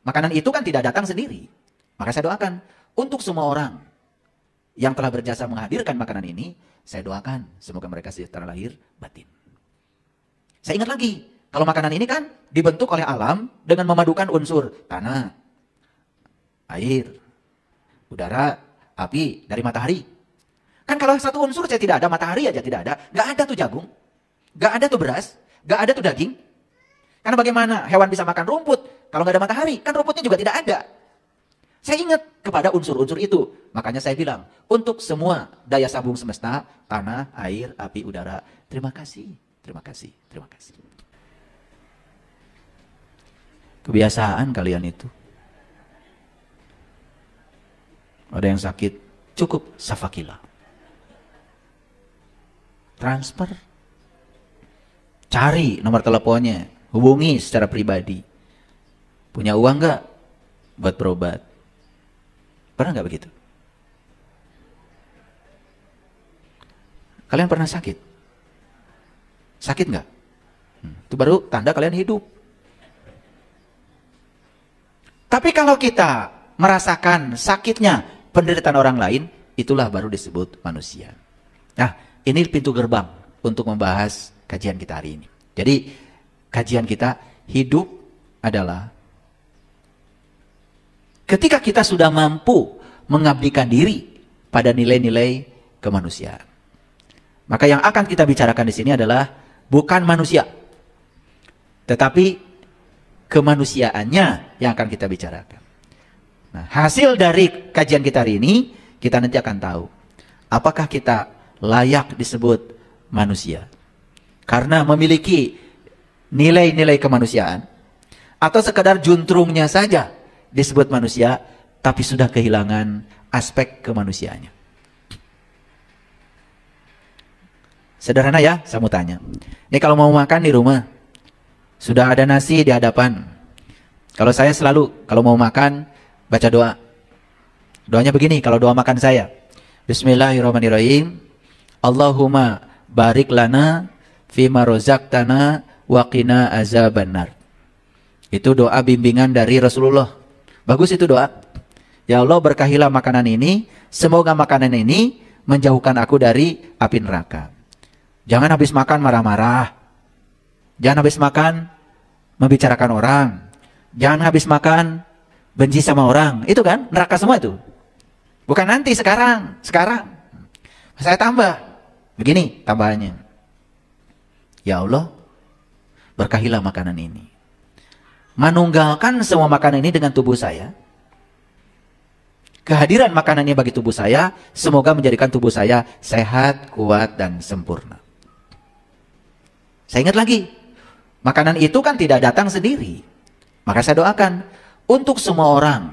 Makanan itu kan tidak datang sendiri. Maka saya doakan untuk semua orang yang telah berjasa menghadirkan makanan ini, saya doakan semoga mereka sejahtera lahir batin. Saya ingat lagi, kalau makanan ini kan dibentuk oleh alam dengan memadukan unsur tanah, air, udara, api, dari matahari. Kan kalau satu unsur saya tidak ada, matahari aja tidak ada, nggak ada tuh jagung, nggak ada tuh beras, nggak ada tuh daging. Karena bagaimana hewan bisa makan rumput kalau nggak ada matahari? Kan rumputnya juga tidak ada. Saya ingat kepada unsur-unsur itu. Makanya saya bilang, untuk semua daya sambung semesta, tanah, air, api, udara, terima kasih, terima kasih, terima kasih. Kebiasaan kalian itu. Ada yang sakit, cukup safakila. Transfer. Cari nomor teleponnya, hubungi secara pribadi. Punya uang nggak buat berobat? Pernah nggak begitu? Kalian pernah sakit? Sakit nggak? Itu baru tanda kalian hidup. Tapi kalau kita merasakan sakitnya penderitaan orang lain, itulah baru disebut manusia. Nah, ini pintu gerbang untuk membahas kajian kita hari ini. Jadi, kajian kita hidup adalah ketika kita sudah mampu mengabdikan diri pada nilai-nilai kemanusiaan. Maka yang akan kita bicarakan di sini adalah bukan manusia, tetapi kemanusiaannya yang akan kita bicarakan. Nah, hasil dari kajian kita hari ini, kita nanti akan tahu apakah kita layak disebut manusia karena memiliki nilai-nilai kemanusiaan, atau sekedar juntrungnya saja disebut manusia, tapi sudah kehilangan aspek kemanusiaannya. Sederhana ya, saya mau tanya. Ini kalau mau makan di rumah, sudah ada nasi di hadapan. Kalau saya selalu, kalau mau makan, baca doa. Doanya begini, kalau doa makan saya. Bismillahirrahmanirrahim. Allahumma barik lana fima rozaqtana wa qina azabannar. Itu doa bimbingan dari Rasulullah. Bagus itu doa. Ya Allah, berkahilah makanan ini, semoga makanan ini menjauhkan aku dari api neraka. Jangan habis makan marah-marah. Jangan habis makan membicarakan orang. Jangan habis makan benci sama orang. Itu kan neraka semua itu. Bukan nanti, sekarang. Sekarang. Saya tambah. Begini tambahannya. Ya Allah, berkahilah makanan ini. Menunggalkan semua makanan ini dengan tubuh saya. Kehadiran makanan ini bagi tubuh saya, semoga menjadikan tubuh saya sehat, kuat, dan sempurna. Saya ingat lagi, makanan itu kan tidak datang sendiri. Maka saya doakan untuk semua orang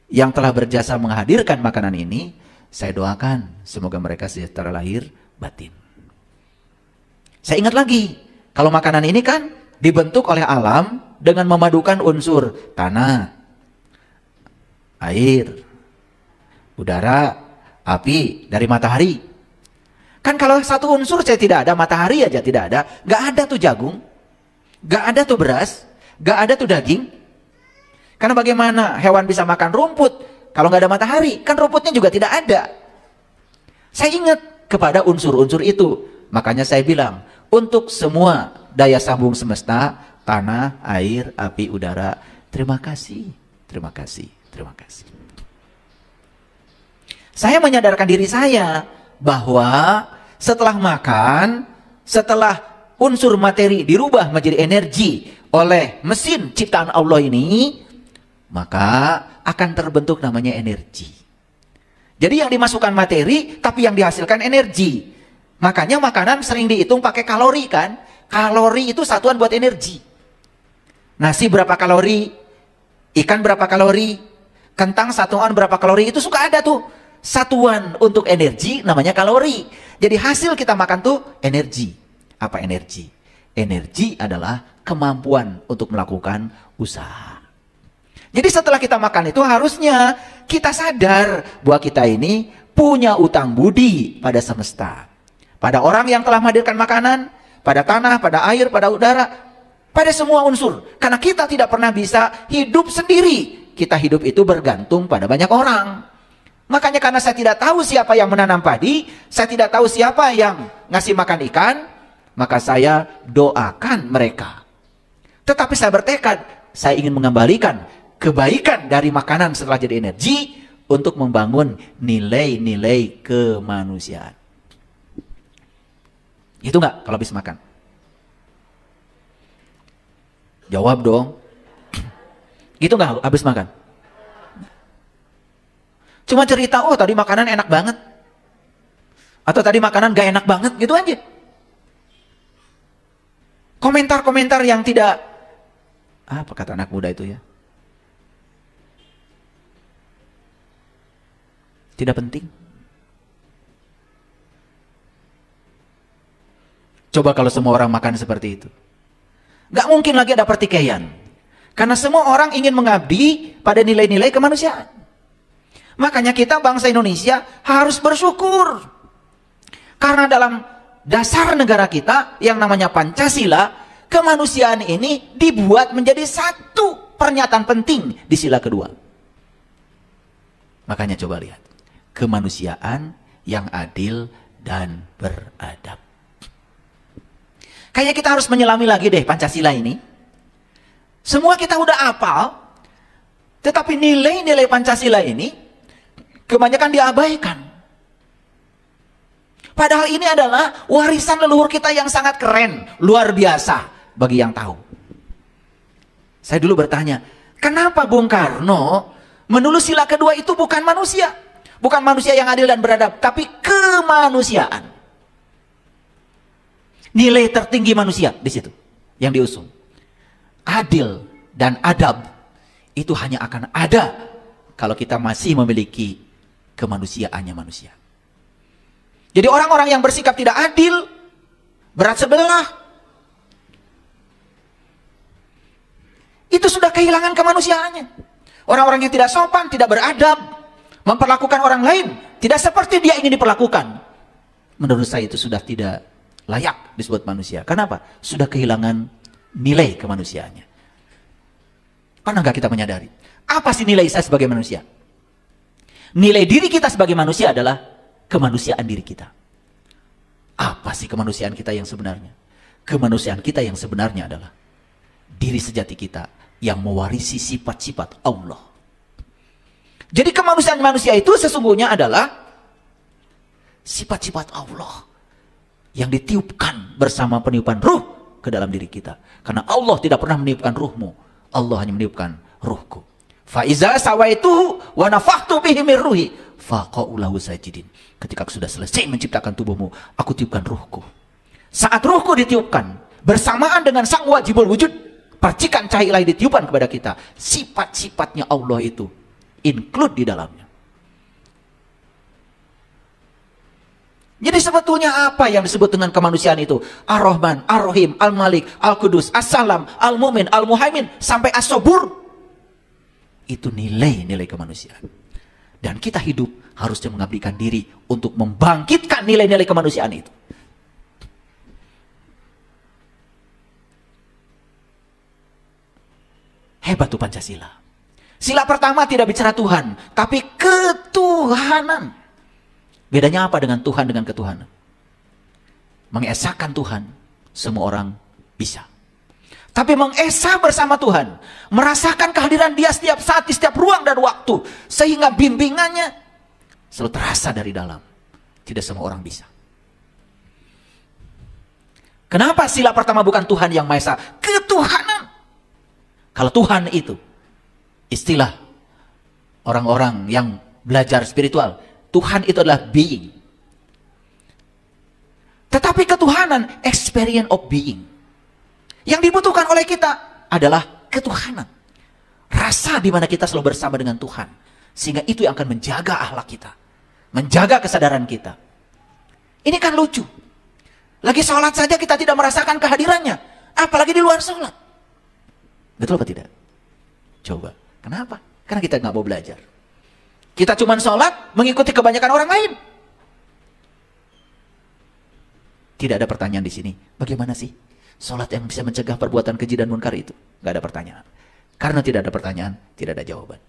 yang telah berjasa menghadirkan makanan ini, saya doakan semoga mereka sejahtera lahir batin. Saya ingat lagi, kalau makanan ini kan dibentuk oleh alam dengan memadukan unsur tanah, air, udara, api, dari matahari. Kan kalau satu unsur saya tidak ada, matahari aja tidak ada, nggak ada tuh jagung, nggak ada tuh beras, nggak ada tuh daging. Karena bagaimana hewan bisa makan rumput kalau nggak ada matahari? Kan rumputnya juga tidak ada. Saya ingat kepada unsur-unsur itu. Makanya saya bilang, untuk semua daya sambung semesta, tanah, air, api, udara, terima kasih, terima kasih, terima kasih. Saya menyadarkan diri saya bahwa setelah makan, setelah unsur materi dirubah menjadi energi oleh mesin ciptaan Allah ini, maka akan terbentuk namanya energi. Jadi yang dimasukkan materi, tapi yang dihasilkan energi. Makanya makanan sering dihitung pakai kalori kan. Kalori itu satuan buat energi. Nasi berapa kalori, ikan berapa kalori, kentang satuan berapa kalori, itu suka ada tuh. Satuan untuk energi namanya kalori. Jadi hasil kita makan tuh energi. Apa energi? Energi adalah kemampuan untuk melakukan usaha. Jadi setelah kita makan itu harusnya kita sadar bahwa kita ini punya utang budi pada semesta. Pada orang yang telah menghadirkan makanan, pada tanah, pada air, pada udara. Pada semua unsur. Karena kita tidak pernah bisa hidup sendiri. Kita hidup itu bergantung pada banyak orang. Makanya karena saya tidak tahu siapa yang menanam padi, saya tidak tahu siapa yang ngasih makan ikan, maka saya doakan mereka. Tetapi saya bertekad, saya ingin mengembalikan kebaikan dari makanan setelah jadi energi untuk membangun nilai-nilai kemanusiaan. Itu enggak kalau habis makan? Jawab dong. Gitu enggak habis makan? Cuma cerita, oh tadi makanan enak banget. Atau tadi makanan gak enak banget, gitu aja. Komentar-komentar yang tidak, apa kata anak muda itu ya? Tidak penting. Coba kalau semua orang makan seperti itu. Gak mungkin lagi ada pertikaian. Karena semua orang ingin mengabdi pada nilai-nilai kemanusiaan. Makanya kita bangsa Indonesia harus bersyukur. Karena dalam dasar negara kita yang namanya Pancasila, kemanusiaan ini dibuat menjadi satu pernyataan penting di sila kedua. Makanya coba lihat. Kemanusiaan yang adil dan beradab. Kayaknya kita harus menyelami lagi deh Pancasila ini. Semua kita udah hafal, tetapi nilai-nilai Pancasila ini kebanyakan diabaikan. Padahal ini adalah warisan leluhur kita yang sangat keren, luar biasa bagi yang tahu. Saya dulu bertanya, kenapa Bung Karno menulis sila kedua itu bukan manusia? Bukan manusia yang adil dan beradab, tapi kemanusiaan. Nilai tertinggi manusia di situ yang diusung. Adil dan adab itu hanya akan ada kalau kita masih memiliki kemanusiaannya manusia. Jadi orang-orang yang bersikap tidak adil, berat sebelah, itu sudah kehilangan kemanusiaannya. Orang-orang yang tidak sopan, tidak beradab, memperlakukan orang lain tidak seperti dia ingin diperlakukan. Menurut saya itu sudah tidak layak disebut manusia. Kenapa? Sudah kehilangan nilai kemanusiaannya. Pernah nggak kita menyadari? Apa sih nilai saya sebagai manusia? Nilai diri kita sebagai manusia adalah kemanusiaan diri kita. Apa sih kemanusiaan kita yang sebenarnya? Kemanusiaan kita yang sebenarnya adalah diri sejati kita yang mewarisi sifat-sifat Allah. Jadi kemanusiaan manusia itu sesungguhnya adalah sifat-sifat Allah yang ditiupkan bersama peniupan ruh ke dalam diri kita. Karena Allah tidak pernah meniupkan ruhmu, Allah hanya meniupkan ruhku. Faiza sawaituhu wa nafakhtu bihi min ruhi faqa'u lahu sajidin. Ketika aku sudah selesai menciptakan tubuhmu, aku tiupkan ruhku. Saat ruhku ditiupkan bersamaan dengan sang wajibul wujud, percikan cahaya ilahi ditiupkan kepada kita. Sifat-sifatnya Allah itu include di dalamnya. Jadi sebetulnya apa yang disebut dengan kemanusiaan itu? Ar-Rahman, Ar-Rahim, Al-Malik, Al-Qudus, As-Salam, Al-Mumin, Al-Muhaimin, sampai As-Sabur. Itu nilai-nilai kemanusiaan. Dan kita hidup harusnya mengabdikan diri untuk membangkitkan nilai-nilai kemanusiaan itu. Hebat tuh Pancasila. Sila pertama tidak bicara Tuhan, tapi ketuhanan. Bedanya apa dengan Tuhan dengan ketuhanan? Mengesahkan Tuhan, semua orang bisa. Tapi mengesah bersama Tuhan, merasakan kehadiran Dia setiap saat, di setiap ruang dan waktu, sehingga bimbingannya selalu terasa dari dalam. Tidak semua orang bisa. Kenapa sila pertama bukan Tuhan yang Maha Esa? Ketuhanan. Kalau Tuhan itu istilah orang-orang yang belajar spiritual, Tuhan itu adalah being. Tetapi ketuhanan, experience of being. Yang dibutuhkan oleh kita adalah ketuhanan. Rasa di mana kita selalu bersama dengan Tuhan. Sehingga itu yang akan menjaga akhlak kita. Menjaga kesadaran kita. Ini kan lucu. Lagi sholat saja kita tidak merasakan kehadirannya. Apalagi di luar sholat. Betul apa tidak? Coba. Kenapa? Karena kita nggak mau belajar. Kita cuma sholat mengikuti kebanyakan orang lain. Tidak ada pertanyaan di sini. Bagaimana sih Sholat yang bisa mencegah perbuatan keji dan munkar itu. Gak ada pertanyaan. Karena tidak ada pertanyaan, tidak ada jawaban.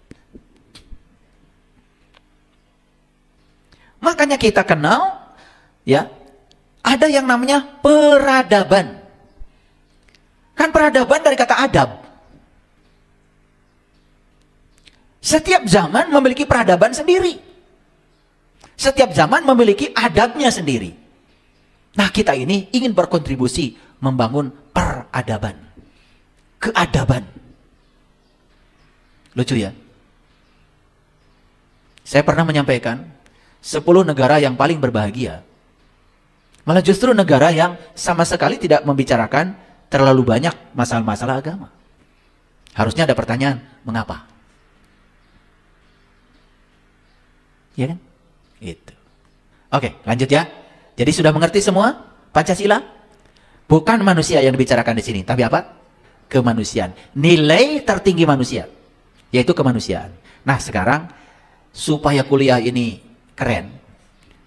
Makanya kita kenal, ya, ada yang namanya peradaban. Kan peradaban dari kata adab. Setiap zaman memiliki peradaban sendiri. Setiap zaman memiliki adabnya sendiri. Nah, kita ini ingin berkontribusi membangun peradaban. Keadaban. Lucu ya? Saya pernah menyampaikan 10 negara yang paling berbahagia. Malah justru negara yang sama sekali tidak membicarakan terlalu banyak masalah-masalah agama. Harusnya ada pertanyaan, mengapa? Ya kan? Itu. Oke, lanjut ya. Jadi sudah mengerti semua Pancasila? Bukan manusia yang dibicarakan di sini, tapi apa? Kemanusiaan. Nilai tertinggi manusia, yaitu kemanusiaan. Nah, sekarang supaya kuliah ini keren,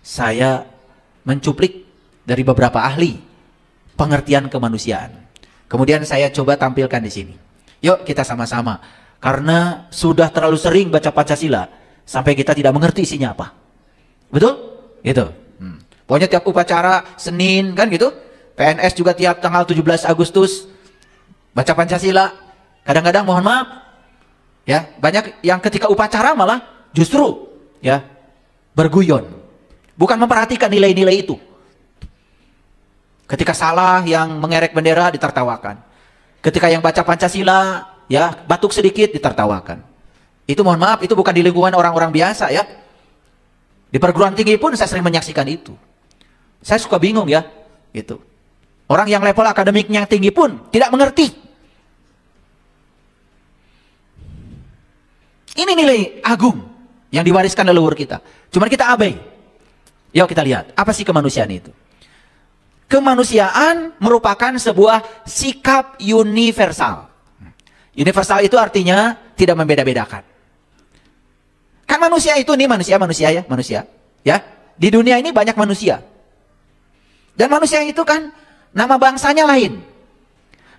saya mencuplik dari beberapa ahli pengertian kemanusiaan. Kemudian saya coba tampilkan di sini. Yuk kita sama-sama. Karena sudah terlalu sering baca Pancasila sampai kita tidak mengerti isinya apa. Betul? Gitu. Pokoknya tiap upacara Senin kan gitu. PNS juga tiap tanggal 17 Agustus baca Pancasila. Kadang-kadang mohon maaf, ya, banyak yang ketika upacara malah justru ya berguyon. Bukan memperhatikan nilai-nilai itu. Ketika salah yang mengerek bendera ditertawakan. Ketika yang baca Pancasila ya batuk sedikit ditertawakan. Itu mohon maaf, itu bukan di lingkungan orang-orang biasa ya. Di perguruan tinggi pun saya sering menyaksikan itu. Saya suka bingung ya, gitu. Orang yang level akademiknya tinggi pun tidak mengerti. Ini nilai agung yang diwariskan leluhur kita. Cuman kita abai. Yuk kita lihat, apa sih kemanusiaan itu? Kemanusiaan merupakan sebuah sikap universal. Universal itu artinya tidak membeda-bedakan. Kan manusia itu nih manusia ya. Di dunia ini banyak manusia. Dan manusia itu kan nama bangsanya lain.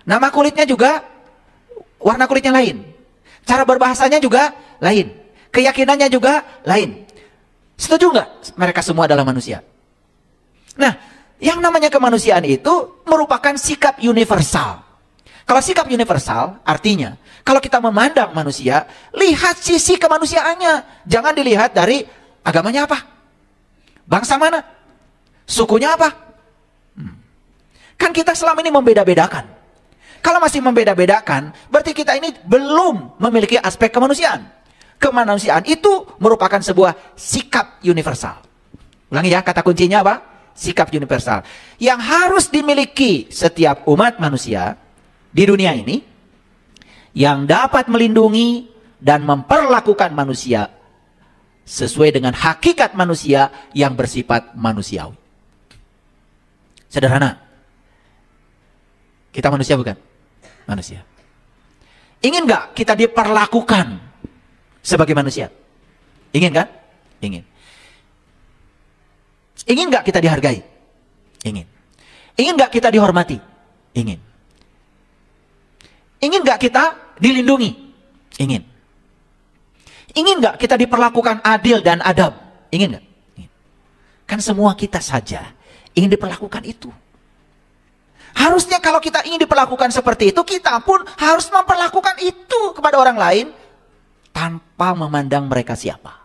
Nama kulitnya juga warna kulitnya lain. Cara berbahasanya juga lain. Keyakinannya juga lain. Setuju nggak? Mereka semua adalah manusia. Nah, yang namanya kemanusiaan itu merupakan sikap universal. Kalau sikap universal artinya, kalau kita memandang manusia, lihat sisi kemanusiaannya. Jangan dilihat dari agamanya apa. Bangsa mana? Sukunya apa? Kan kita selama ini membeda-bedakan. Kalau masih membeda-bedakan, berarti kita ini belum memiliki aspek kemanusiaan. Kemanusiaan itu merupakan sebuah sikap universal. Ulangi ya, kata kuncinya apa? Sikap universal. Yang harus dimiliki setiap umat manusia di dunia ini, yang dapat melindungi dan memperlakukan manusia sesuai dengan hakikat manusia yang bersifat manusiawi. Sederhana. Kita manusia bukan? Manusia. Ingin nggak kita diperlakukan sebagai manusia? Ingin kan? Ingin. Ingin nggak kita dihargai? Ingin. Ingin nggak kita dihormati? Ingin. Ingin nggak kita dilindungi? Ingin. Ingin nggak kita diperlakukan adil dan adab? Ingin nggak? Ingin. Kan semua kita saja ingin diperlakukan itu. Harusnya kalau kita ingin diperlakukan seperti itu, kita pun harus memperlakukan itu kepada orang lain tanpa memandang mereka siapa.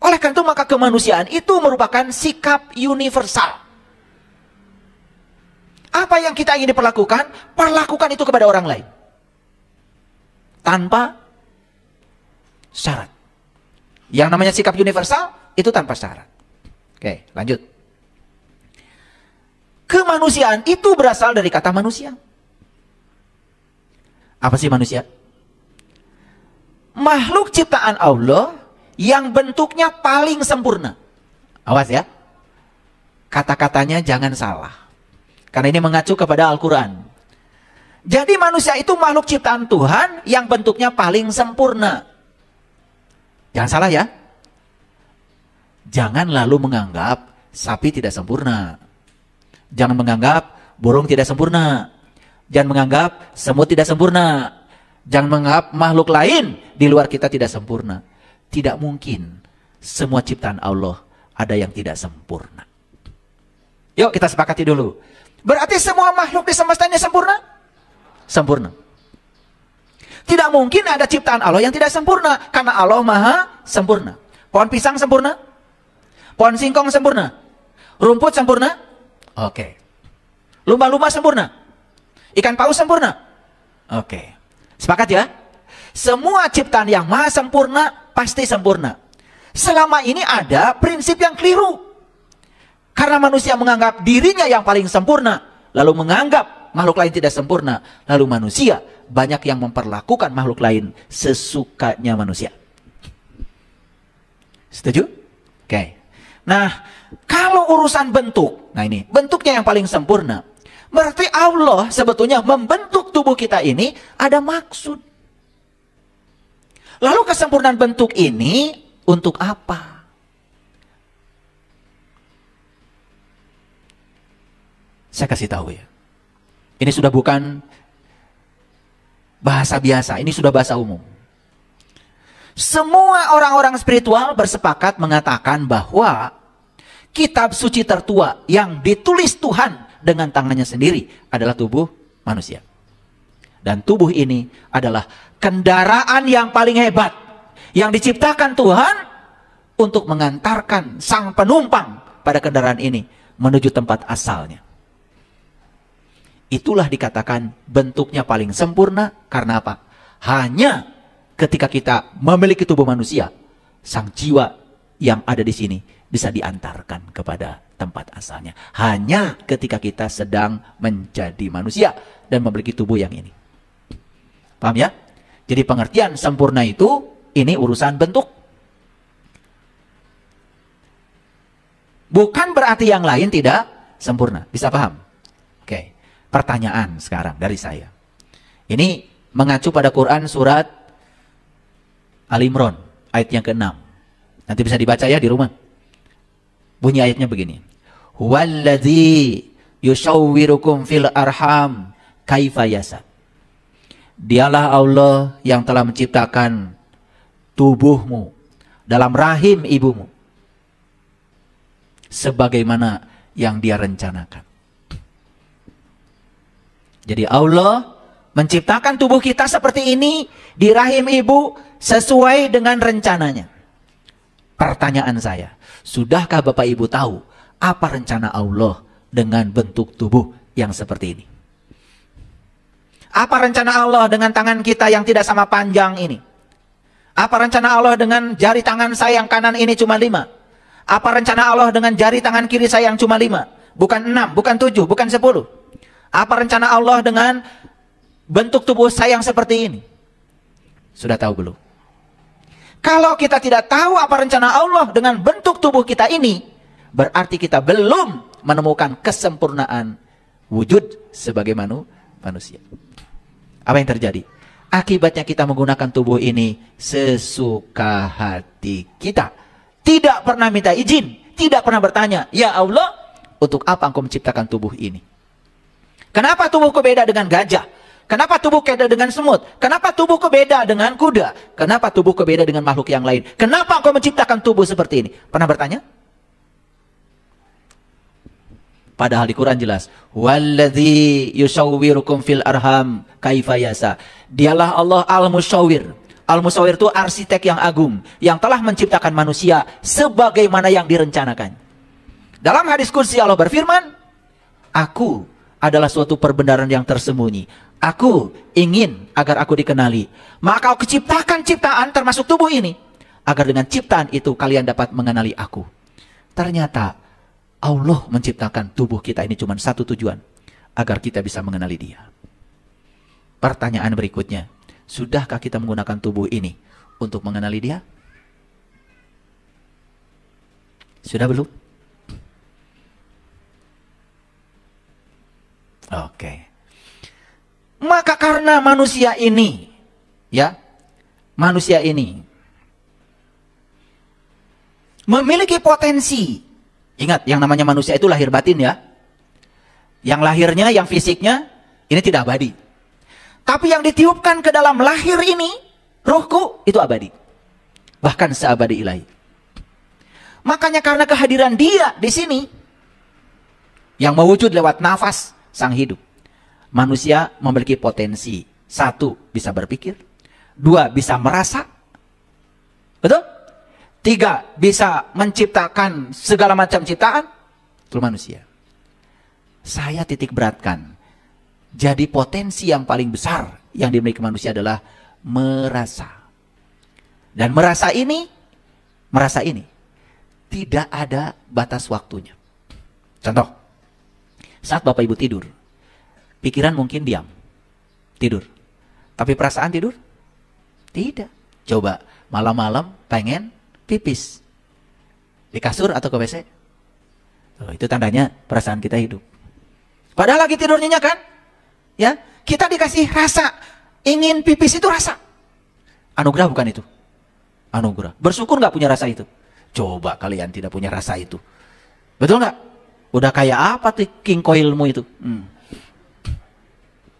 Oleh karena itu maka kemanusiaan itu merupakan sikap universal. Apa yang kita ingin diperlakukan, perlakukan itu kepada orang lain. Tanpa syarat. Yang namanya sikap universal, itu tanpa syarat. Oke, lanjut. Kemanusiaan itu berasal dari kata manusia. Apa sih manusia? Makhluk ciptaan Allah yang bentuknya paling sempurna. Awas ya. Kata-katanya jangan salah. Karena ini mengacu kepada Al-Quran. Jadi manusia itu makhluk ciptaan Tuhan yang bentuknya paling sempurna. Jangan salah ya. Jangan lalu menganggap sapi tidak sempurna. Jangan menganggap burung tidak sempurna. Jangan menganggap semut tidak sempurna. Jangan menganggap makhluk lain di luar kita tidak sempurna. Tidak mungkin semua ciptaan Allah ada yang tidak sempurna. Yuk kita sepakati dulu. Berarti semua makhluk di semesta ini sempurna? Sempurna. Tidak mungkin ada ciptaan Allah yang tidak sempurna. Karena Allah maha sempurna. Pohon pisang sempurna? Pohon singkong sempurna? Rumput sempurna? Oke. Lumba-lumba sempurna? Ikan paus sempurna? Oke. Sepakat ya? Semua ciptaan yang maha sempurna pasti sempurna. Selama ini ada prinsip yang keliru. Karena manusia menganggap dirinya yang paling sempurna, lalu menganggap makhluk lain tidak sempurna, lalu manusia banyak yang memperlakukan makhluk lain sesukanya manusia. Setuju? Oke. Nah, kalau urusan bentuk, nah ini, bentuknya yang paling sempurna. Berarti Allah sebetulnya membentuk tubuh kita ini ada maksud. Lalu kesempurnaan bentuk ini untuk apa? Saya kasih tahu ya. Ini sudah bukan bahasa biasa, ini sudah bahasa umum. Semua orang-orang spiritual bersepakat mengatakan bahwa kitab suci tertua yang ditulis Tuhan dengan tangannya sendiri adalah tubuh manusia. Dan tubuh ini adalah kendaraan yang paling hebat yang diciptakan Tuhan untuk mengantarkan sang penumpang pada kendaraan ini menuju tempat asalnya. Itulah dikatakan bentuknya paling sempurna karena apa? Hanya ketika kita memiliki tubuh manusia, sang jiwa yang ada di sini bisa diantarkan kepada tempat asalnya. Hanya ketika kita sedang menjadi manusia dan memiliki tubuh yang ini. Paham ya? Jadi pengertian sempurna itu, ini urusan bentuk. Bukan berarti yang lain tidak sempurna. Bisa paham? Oke. Pertanyaan sekarang dari saya. Ini mengacu pada Quran surat Al-Imran, ayat yang ke-6. Nanti bisa dibaca ya di rumah. Bunyi ayatnya begini. Huwallazi yusawwirukum fil arham kaifa yasha. Dialah Allah yang telah menciptakan tubuhmu dalam rahim ibumu sebagaimana yang Dia rencanakan. Jadi Allah menciptakan tubuh kita seperti ini di rahim ibu sesuai dengan rencananya. Pertanyaan saya, sudahkah Bapak Ibu tahu apa rencana Allah dengan bentuk tubuh yang seperti ini? Apa rencana Allah dengan tangan kita yang tidak sama panjang ini? Apa rencana Allah dengan jari tangan saya yang kanan ini cuma 5? Apa rencana Allah dengan jari tangan kiri saya yang cuma 5? Bukan 6, bukan 7, bukan 10. Apa rencana Allah dengan bentuk tubuh saya yang seperti ini? Sudah tahu belum? Kalau kita tidak tahu apa rencana Allah dengan bentuk tubuh kita ini, berarti kita belum menemukan kesempurnaan wujud sebagai manusia. Apa yang terjadi? Akibatnya kita menggunakan tubuh ini sesuka hati kita. Tidak pernah minta izin, tidak pernah bertanya, ya Allah, untuk apa Engkau menciptakan tubuh ini? Kenapa tubuhku beda dengan gajah? Kenapa tubuhku beda dengan semut? Kenapa tubuhku beda dengan kuda? Kenapa tubuhku beda dengan makhluk yang lain? Kenapa Engkau menciptakan tubuh seperti ini? Pernah bertanya? Padahal di Quran jelas, wallazi yusawwirukum fil arham kaifa yasha. Dialah Allah al-musawwir. Al-musawwir itu arsitek yang agung yang telah menciptakan manusia sebagaimana yang direncanakan. Dalam hadis qudsi Allah berfirman, aku adalah suatu perbendaharaan yang tersembunyi. Aku ingin agar aku dikenali. Maka aku ciptakan ciptaan termasuk tubuh ini agar dengan ciptaan itu kalian dapat mengenali aku. Ternyata Allah menciptakan tubuh kita ini cuma satu tujuan, agar kita bisa mengenali Dia. Pertanyaan berikutnya, sudahkah kita menggunakan tubuh ini untuk mengenali Dia? Sudah belum? Oke. Maka karena manusia ini, ya, manusia ini memiliki potensi. Ingat, yang namanya manusia itu lahir batin ya. Yang lahirnya, yang fisiknya, ini tidak abadi. Tapi yang ditiupkan ke dalam lahir ini, ruhku, itu abadi. Bahkan seabadi ilahi. Makanya karena kehadiran dia di sini, yang mewujud lewat nafas sang hidup, manusia memiliki potensi. 1, bisa berpikir. 2, bisa merasa. Betul? 3, bisa menciptakan segala macam ciptaan. Itu manusia. Saya titik beratkan. Jadi potensi yang paling besar yang dimiliki manusia adalah merasa. Dan merasa ini tidak ada batas waktunya. Contoh, saat Bapak Ibu tidur, pikiran mungkin diam, tidur. Tapi perasaan tidur? Tidak. Coba malam-malam pengen pipis. Di kasur atau ke WC? Oh, itu tandanya perasaan kita hidup. Padahal lagi tidur nyenyak kan? Ya, kita dikasih rasa ingin pipis, itu rasa. Anugerah bukan itu? Anugerah. Bersyukur nggak punya rasa itu? Coba kalian tidak punya rasa itu. Betul nggak? Udah kayak apa tuh king coilmu itu?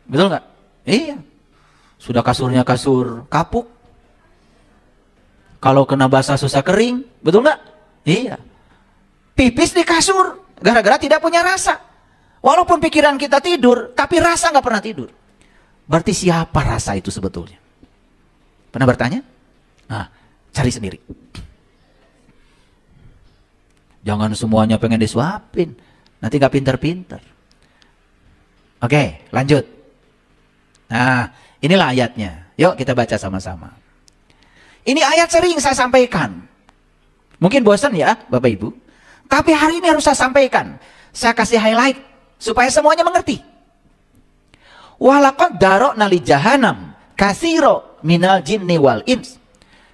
Betul nggak? Iya. Sudah kasurnya kasur kapuk. Kalau kena basah susah kering. Betul nggak? Iya. Pipis di kasur. Gara-gara tidak punya rasa. Walaupun pikiran kita tidur, tapi rasa nggak pernah tidur. Berarti siapa rasa itu sebetulnya? Pernah bertanya? Nah, cari sendiri. Jangan semuanya pengen disuapin. Nanti nggak pinter-pinter. Oke, lanjut. Nah, inilah ayatnya. Yuk kita baca sama-sama. Ini ayat sering saya sampaikan. Mungkin bosan ya Bapak Ibu. Tapi hari ini harus saya sampaikan. Saya kasih highlight supaya semuanya mengerti. Walaqad darokna li jahannam katsiro minal jinni wal ins.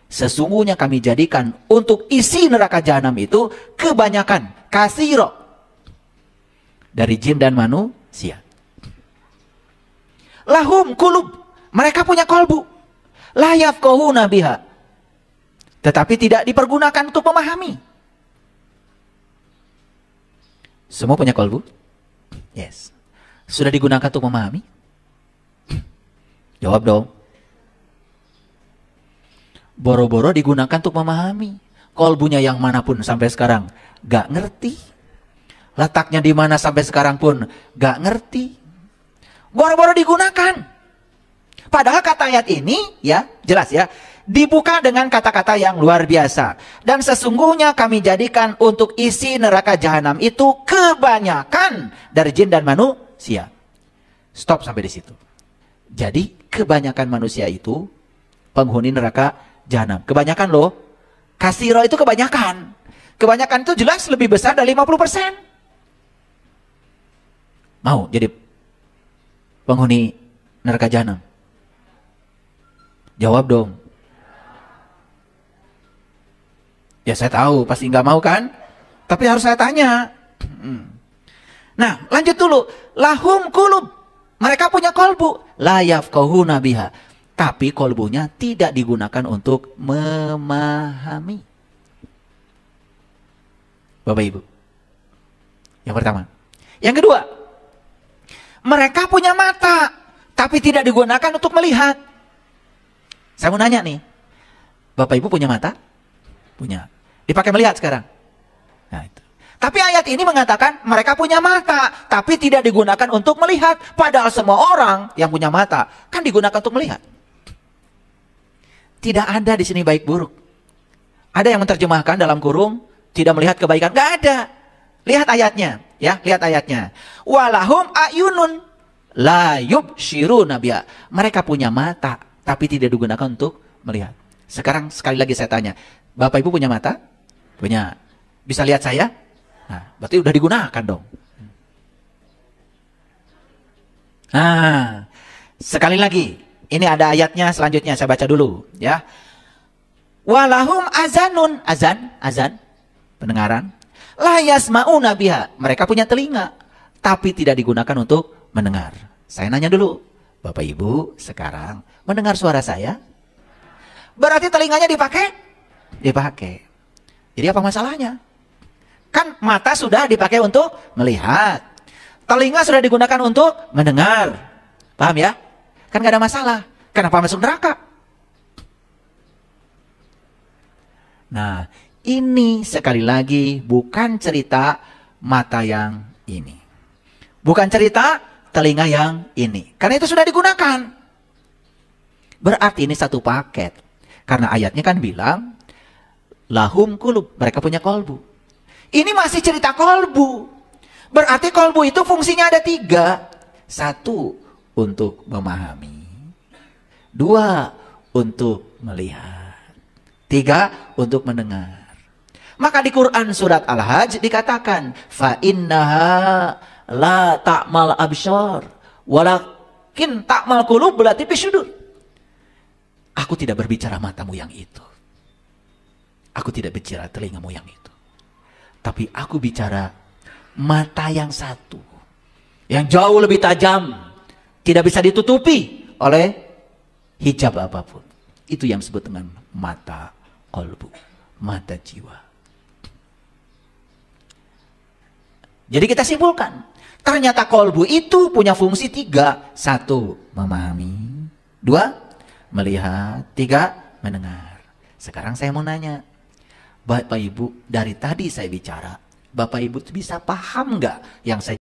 Sesungguhnya kami jadikan untuk isi neraka jahanam itu kebanyakan katsiro dari jin dan manusia. Lahum kulub, mereka punya kolbu. La yafqahuna biha, tetapi tidak dipergunakan untuk memahami. Semua punya kolbu? Yes. Sudah digunakan untuk memahami? Jawab dong. Boro-boro digunakan untuk memahami. Kolbunya yang manapun sampai sekarang gak ngerti. Letaknya di mana sampai sekarang pun gak ngerti. Boro-boro digunakan. Padahal kata ayat ini ya jelas ya, dibuka dengan kata-kata yang luar biasa. Dan sesungguhnya kami jadikan untuk isi neraka jahanam itu kebanyakan dari jin dan manusia. Stop sampai di situ. Jadi kebanyakan manusia itu penghuni neraka jahanam. Kebanyakan loh. Kasiro itu kebanyakan. Kebanyakan itu jelas lebih besar dari 50%. Mau jadi penghuni neraka jahanam? Jawab dong. Ya saya tahu pasti nggak mau kan? Tapi harus saya tanya. Nah lanjut dulu. Lahum kulub, mereka punya kolbu. La yafqahuna biha, tapi kolbunya tidak digunakan untuk memahami. Bapak Ibu, yang pertama. Yang kedua, mereka punya mata, tapi tidak digunakan untuk melihat. Saya mau nanya nih, Bapak Ibu punya mata? Punya. Dipakai melihat sekarang. Nah, itu. Tapi ayat ini mengatakan mereka punya mata, tapi tidak digunakan untuk melihat. Padahal semua orang yang punya mata kan digunakan untuk melihat. Tidak ada di sini baik buruk. Ada yang menerjemahkan dalam kurung tidak melihat kebaikan. Gak ada. Lihat ayatnya, ya, lihat ayatnya. Walahum ayunun la yubshiruna biha. Mereka punya mata, tapi tidak digunakan untuk melihat. Sekarang sekali lagi saya tanya, Bapak Ibu punya mata? Punya. Bisa lihat saya? Nah, berarti udah digunakan dong. Nah, sekali lagi, ini ada ayatnya selanjutnya, saya baca dulu, ya. Walahum azanun, azan, pendengaran. La yasma'una biha, mereka punya telinga, tapi tidak digunakan untuk mendengar. Saya nanya dulu, Bapak Ibu sekarang mendengar suara saya? Berarti telinganya dipakai? Dipakai. Jadi apa masalahnya? Kan mata sudah dipakai untuk melihat. Telinga sudah digunakan untuk mendengar. Paham ya? Kan gak ada masalah. Kenapa masuk neraka? Nah, ini sekali lagi bukan cerita mata yang ini. Bukan cerita telinga yang ini. Karena itu sudah digunakan. Berarti ini satu paket. Karena ayatnya kan bilang, lahum kulub, mereka punya kolbu. Ini masih cerita kolbu. Berarti kolbu itu fungsinya ada 3. 1, untuk memahami. 2, untuk melihat. 3, untuk mendengar. Maka di Quran surat Al-Hajj dikatakan, fa innaha la ta'mal absyar walakin ta'mal qulub berarti bisyudur. Aku tidak berbicara matamu yang itu. Aku tidak bicara telingamu yang itu. Tapi aku bicara mata yang satu. Yang jauh lebih tajam. Tidak bisa ditutupi oleh hijab apapun. Itu yang disebut dengan mata kolbu. Mata jiwa. Jadi kita simpulkan. Ternyata kolbu itu punya fungsi 3. 1, memahami. 2, melihat. 3, mendengar. Sekarang saya mau nanya. Bapak Ibu, dari tadi saya bicara. Bapak Ibu bisa paham nggak yang saya